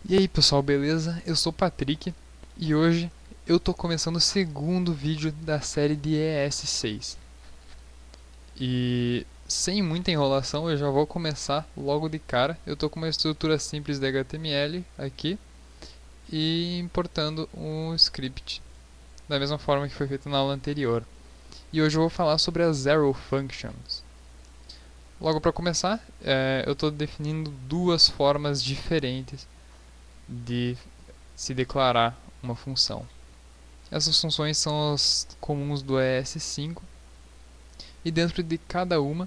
E aí pessoal, beleza? Eu sou o Patrick e hoje eu tô começando o segundo vídeo da série de ES6. E sem muita enrolação, eu já vou começar logo de cara. Eu tô com uma estrutura simples de HTML aqui e importando um script, da mesma forma que foi feito na aula anterior. E hoje eu vou falar sobre as Arrow Functions. Logo para começar, eu estou definindo duas formas diferentes de se declarar uma função. Essas funções são as comuns do ES5 e dentro de cada uma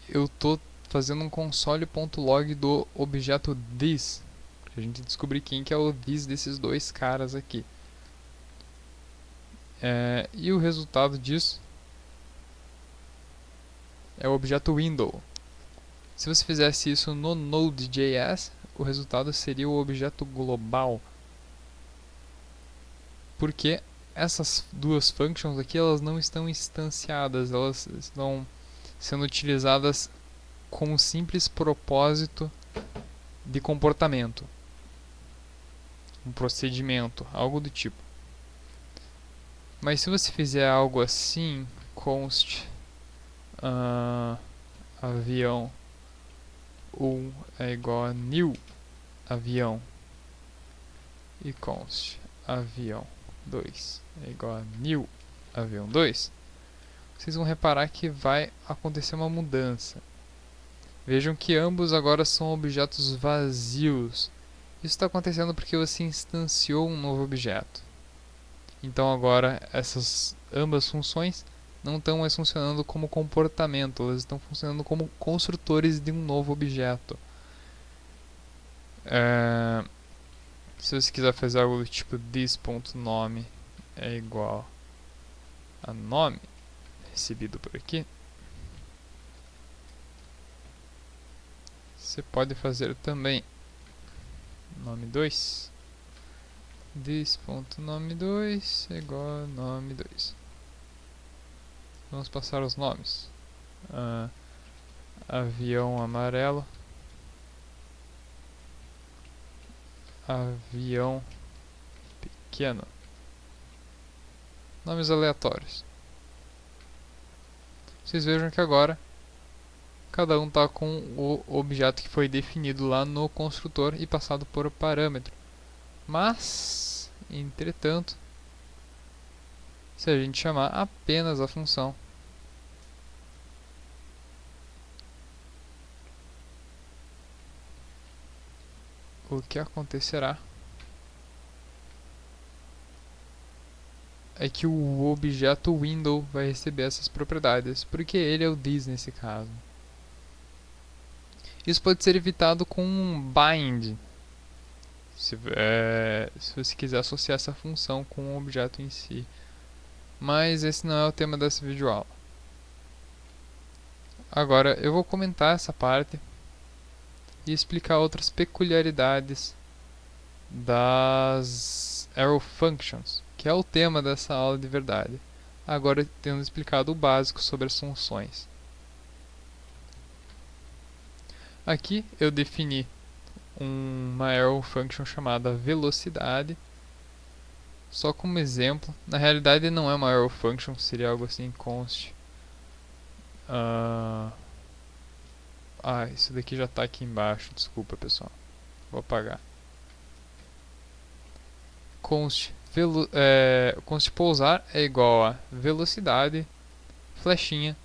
eu estou fazendo um console.log do objeto this, para a gente descobrir quem que é o this desses dois caras aqui. E o resultado disso é o objeto window. Se você fizesse isso no Node.js, o resultado seria o objeto global. Porque essas duas functions aqui, elas não estão instanciadas, elas estão sendo utilizadas com um simples propósito de comportamento, um procedimento, algo do tipo. Mas se você fizer algo assim, const avião 1 é igual a new avião e const avião 2 é igual a new avião 2, vocês vão reparar que vai acontecer uma mudança. Vejam que ambos agora são objetos vazios. Isso está acontecendo porque você instanciou um novo objeto. Então agora essas ambas funções não estão mais funcionando como comportamento, elas estão funcionando como construtores de um novo objeto. Se você quiser fazer algo do tipo this.nome é igual a nome recebido por aqui, você pode fazer também nome2 this.nome2 é igual a nome2. Vamos passar os nomes. Avião amarelo, avião pequeno, nomes aleatórios. Vocês vejam que agora cada um está com o objeto que foi definido lá no construtor e passado por parâmetro. Mas, entretanto, se a gente chamar apenas a função o que acontecerá é que o objeto window vai receber essas propriedades, porque ele é o this nesse caso. Isso pode ser evitado com um bind, se você quiser associar essa função com o objeto em si. Mas esse não é o tema dessa videoaula. Agora eu vou comentar essa parte e explicar outras peculiaridades das Arrow Functions, que é o tema dessa aula de verdade. Agora tendo explicado o básico sobre as funções. Aqui eu defini uma Arrow Function chamada velocidade, só como exemplo. Na realidade não é uma Arrow Function, seria algo assim, const isso daqui já está aqui embaixo, desculpa pessoal, vou apagar. Const pousar é igual a velocidade, flechinha,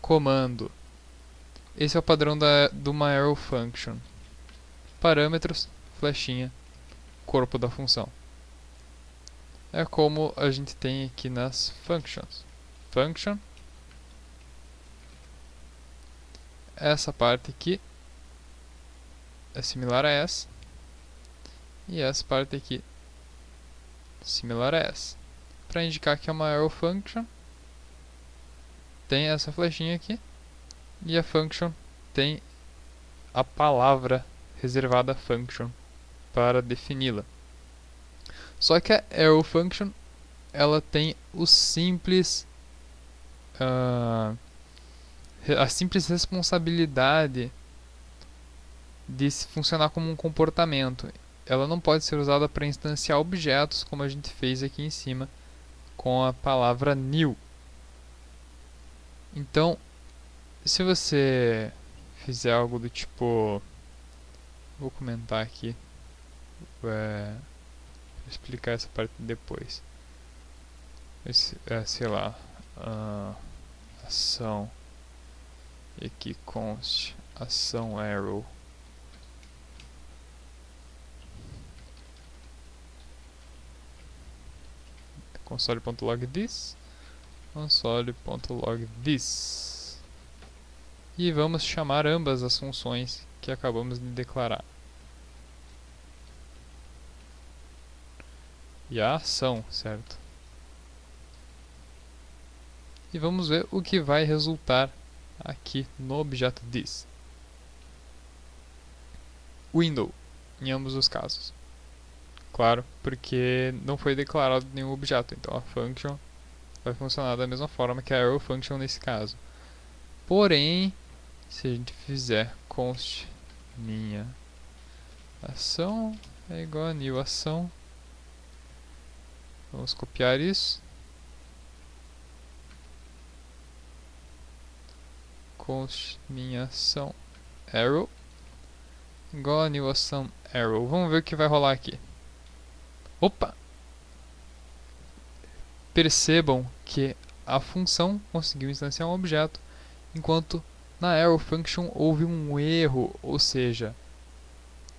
comando. Esse é o padrão do uma Arrow Function. Parâmetros, flechinha, corpo da função. É como a gente tem aqui nas functions. Function. Essa parte aqui é similar a essa. E essa parte aqui similar a essa. Para indicar que é uma Arrow Function, tem essa flechinha aqui. E a function tem a palavra reservada function para defini-la. Só que a Arrow Function ela tem o simples a simples responsabilidade de funcionar como um comportamento. Ela não pode ser usada para instanciar objetos, como a gente fez aqui em cima com a palavra new. Então, se você fizer algo do tipo, vou comentar aqui, vou explicar essa parte depois. Sei lá, ação, e aqui const ação arrow. Console.log this, console.log this. E vamos chamar ambas as funções que acabamos de declarar. E a ação, certo? E vamos ver o que vai resultar aqui no objeto this. Window, em ambos os casos. Claro, porque não foi declarado nenhum objeto, então a function vai funcionar da mesma forma que a arrow function nesse caso. Porém, se a gente fizer const minha ação é igual a new ação, vamos copiar isso, const minha ação arrow igual a new ação arrow. Vamos ver o que vai rolar aqui. Opa! Percebam que a função conseguiu instanciar um objeto, enquanto na arrow function houve um erro, ou seja,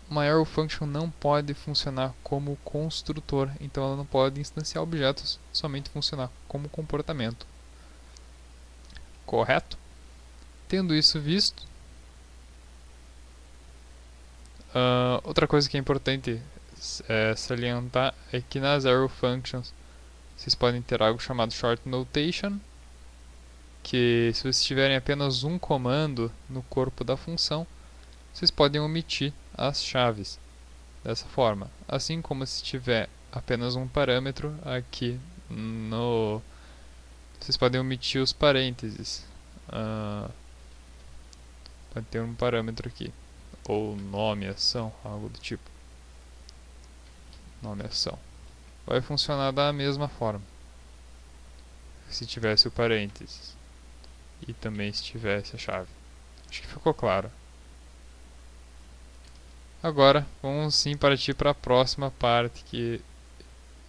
uma arrow function não pode funcionar como construtor, então ela não pode instanciar objetos, somente funcionar como comportamento. Correto? Tendo isso visto, outra coisa que é importante salientar é que nas arrow functions vocês podem ter algo chamado short notation, que se vocês tiverem apenas um comando no corpo da função, vocês podem omitir as chaves dessa forma. Assim como se tiver apenas um parâmetro aqui vocês podem omitir os parênteses. Pode ter um parâmetro aqui, ou nome, ação, algo do tipo. Nome, ação. Vai funcionar da mesma forma se tivesse o parênteses e também se tivesse a chave. Acho que ficou claro. Agora vamos sim partir para a próxima parte que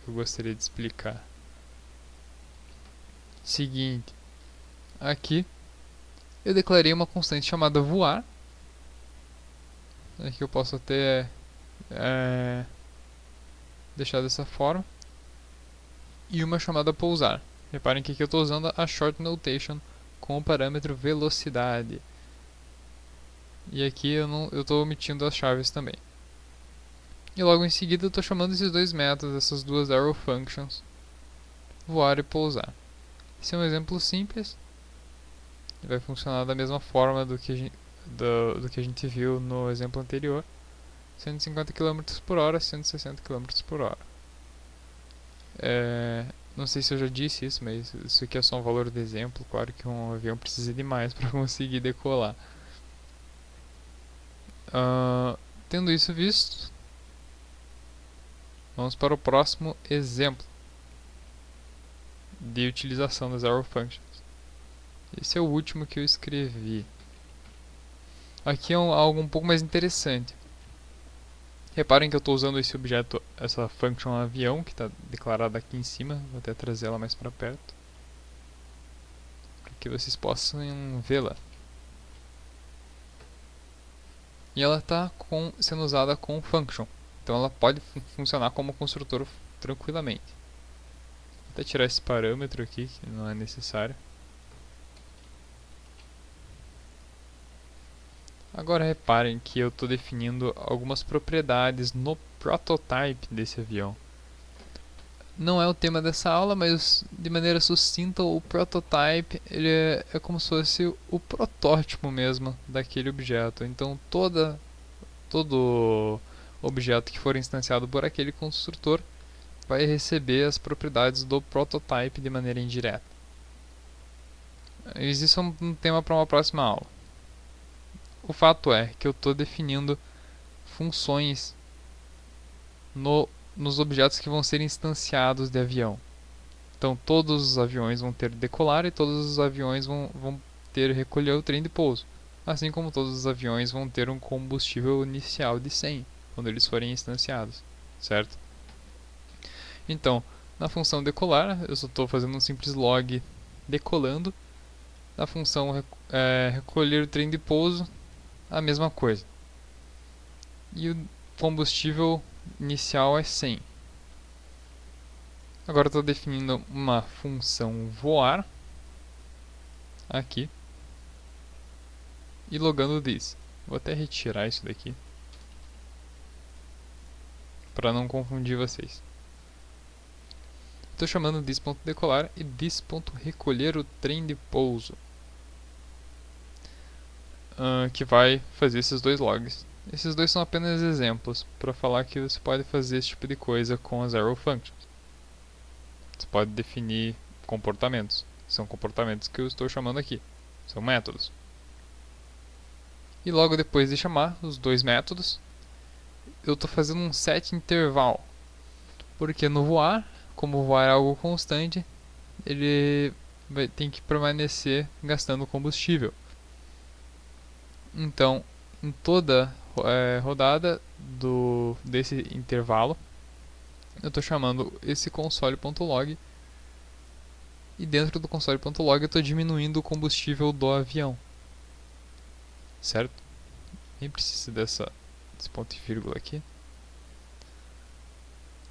eu gostaria de explicar. Seguinte, aqui eu declarei uma constante chamada voar. Aqui eu posso até deixar dessa forma, e uma chamada pousar. Reparem que aqui eu estou usando a short notation com o parâmetro velocidade, e aqui eu estou omitindo as chaves também. E logo em seguida eu estou chamando esses dois métodos, essas duas arrow functions, voar e pousar. Esse é um exemplo simples, e vai funcionar da mesma forma do que a gente viu no exemplo anterior. 150 km por hora, 160 km por hora. Não sei se eu já disse isso, mas isso aqui é só um valor de exemplo. Claro que um avião precisa de mais para conseguir decolar. Tendo isso visto, vamos para o próximo exemplo de utilização das arrow functions. Esse é o último que eu escrevi. Aqui é algo um pouco mais interessante. Reparem que eu estou usando esse objeto, essa function avião, que está declarada aqui em cima. Vou até trazer ela mais para perto, para que vocês possam vê-la. E ela está sendo usada com function, então ela pode funcionar como construtor tranquilamente. Vou até tirar esse parâmetro aqui, que não é necessário. Agora reparem que eu estou definindo algumas propriedades no prototype desse avião. Não é o tema dessa aula, mas de maneira sucinta, o prototype ele é como se fosse o protótipo mesmo daquele objeto. Então todo objeto que for instanciado por aquele construtor vai receber as propriedades do prototype de maneira indireta. Isso é um tema para uma próxima aula. O fato é que eu estou definindo funções nos objetos que vão ser instanciados de avião. Então todos os aviões vão ter decolar e todos os aviões vão ter recolher o trem de pouso. Assim como todos os aviões vão ter um combustível inicial de 100 quando eles forem instanciados, certo? Então, na função decolar, eu só estou fazendo um simples log decolando. Na função recolher o trem de pouso, a mesma coisa. E o combustível inicial é 100. Agora estou definindo uma função voar aqui e logando this. Vou até retirar isso daqui para não confundir vocês. Estou chamando this.decolar e this.recolher o trem de pouso, que vai fazer esses dois logs. Esses dois são apenas exemplos para falar que você pode fazer esse tipo de coisa com as arrow functions. Você pode definir comportamentos. São comportamentos que eu estou chamando aqui. São métodos. E logo depois de chamar os dois métodos, eu estou fazendo um set interval. Porque no voar, como voar é algo constante, ele tem que permanecer gastando combustível. Então, em toda rodada desse intervalo, eu estou chamando esse console.log e dentro do console.log eu estou diminuindo o combustível do avião, certo? Nem precisa desse ponto e vírgula aqui.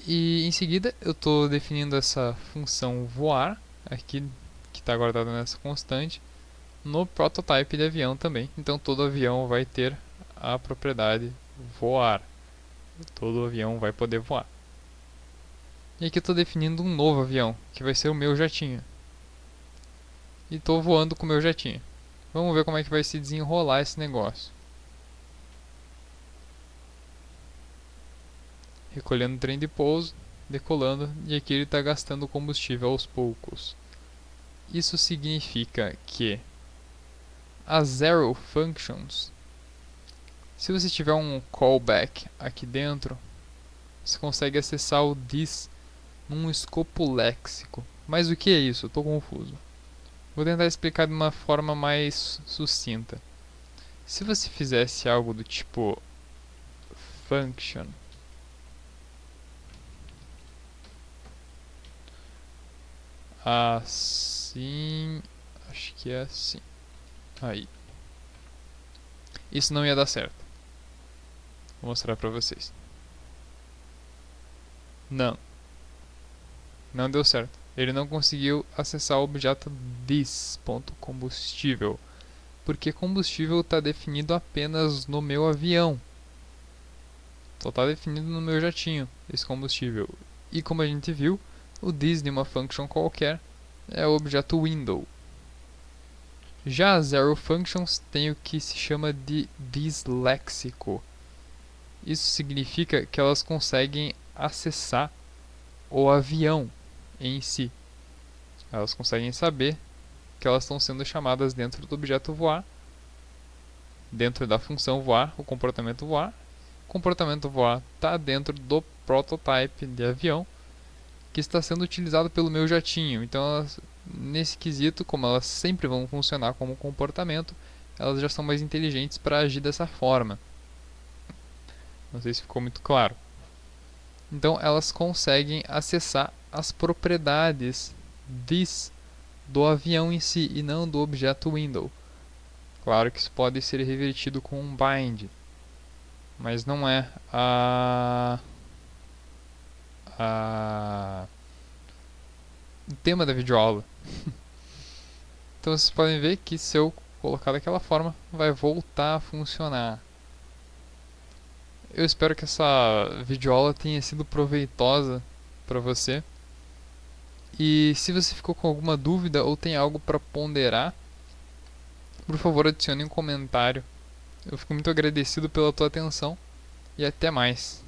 E em seguida eu estou definindo essa função voar aqui, que está guardada nessa constante, no prototype de avião também. Então todo avião vai ter a propriedade voar. Todo avião vai poder voar. E aqui eu estou definindo um novo avião, que vai ser o meu jatinho. E estou voando com o meu jatinho. Vamos ver como é que vai se desenrolar esse negócio. Recolhendo o trem de pouso, decolando, e aqui ele está gastando combustível aos poucos. Isso significa que as arrow functions, se você tiver um callback aqui dentro, você consegue acessar o this num escopo léxico. Mas o que é isso? Estou confuso. Vou tentar explicar de uma forma mais sucinta. Se você fizesse algo do tipo function assim, acho que é assim. Aí. Isso não ia dar certo. Vou mostrar pra vocês. Não deu certo. Ele não conseguiu acessar o objeto this.combustível, porque combustível está definido apenas no meu avião. Só está definido no meu jatinho, esse combustível. E como a gente viu, o this de uma function qualquer é o objeto window. Já as arrow functions têm o que se chama de this léxico. Isso significa que elas conseguem acessar o avião em si. Elas conseguem saber que elas estão sendo chamadas dentro do objeto voar, dentro da função voar, o comportamento voar. O comportamento voar está dentro do prototype de avião que está sendo utilizado pelo meu jatinho. Então, elas, nesse quesito, como elas sempre vão funcionar como comportamento, elas já são mais inteligentes para agir dessa forma. Não sei se ficou muito claro. Então, elas conseguem acessar as propriedades this do avião em si e não do objeto window. Claro que isso pode ser revertido com um bind, mas não é o tema da videoaula. Então vocês podem ver que se eu colocar daquela forma, vai voltar a funcionar. Eu espero que essa videoaula tenha sido proveitosa para você. E se você ficou com alguma dúvida ou tem algo para ponderar, por favor adicione um comentário. Eu fico muito agradecido pela tua atenção e até mais.